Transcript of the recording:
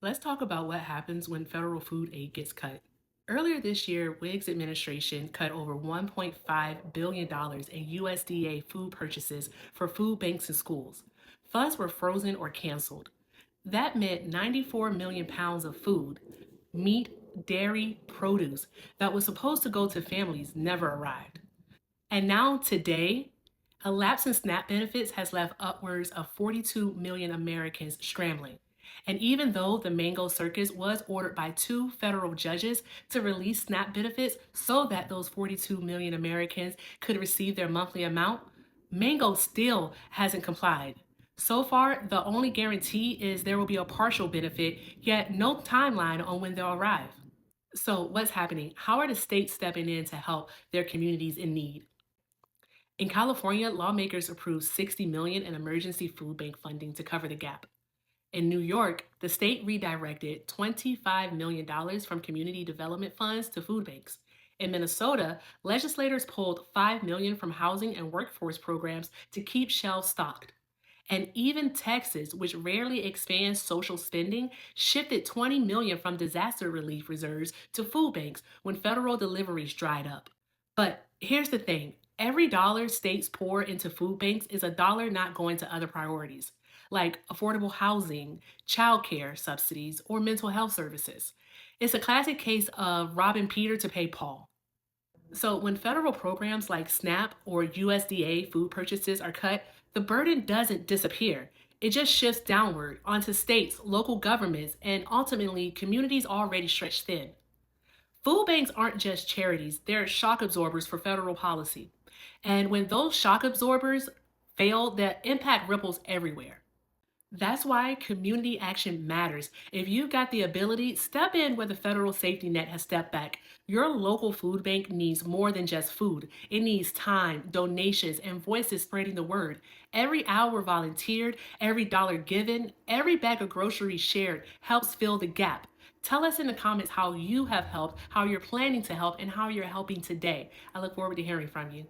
Let's talk about what happens when federal food aid gets cut. Earlier this year, Wig's administration cut over $1.5 billion in USDA food purchases for food banks and schools. Funds were frozen or canceled. That meant 94 million pounds of food, meat, dairy, produce that was supposed to go to families never arrived. And now, today, a lapse in SNAP benefits has left upwards of 42 million Americans scrambling. And even though the Mango Circus was ordered by two federal judges to release SNAP benefits so that those 42 million Americans could receive their monthly amount, Mango still hasn't complied. So far, the only guarantee is there will be a partial benefit, yet no timeline on when they'll arrive. So, what's happening? How are the states stepping in to help their communities in need? In California, lawmakers approved 60 million in emergency food bank funding to cover the gap. In New York, the state redirected $25 million from community development funds to food banks. In Minnesota, legislators pulled 5 million from housing and workforce programs to keep shelves stocked. And even Texas, which rarely expands social spending, shifted 20 million from disaster relief reserves to food banks when federal deliveries dried up. But here's the thing, every dollar states pour into food banks is a dollar not going to other priorities, like affordable housing, childcare subsidies, or mental health services. It's a classic case of robbing Peter to pay Paul. So, when federal programs like SNAP or USDA food purchases are cut, the burden doesn't disappear. It just shifts downward onto states, local governments, and ultimately communities already stretched thin. Food banks aren't just charities, they're shock absorbers for federal policy. And when those shock absorbers fail, the impact ripples everywhere. That's why community action matters. If you've got the ability, step in where the federal safety net has stepped back. Your local food bank needs more than just food. It needs time, donations, and voices spreading the word. Every hour volunteered, every dollar given, every bag of groceries shared helps fill the gap. Tell us in the comments how you have helped, how you're planning to help, and how you're helping today. I look forward to hearing from you.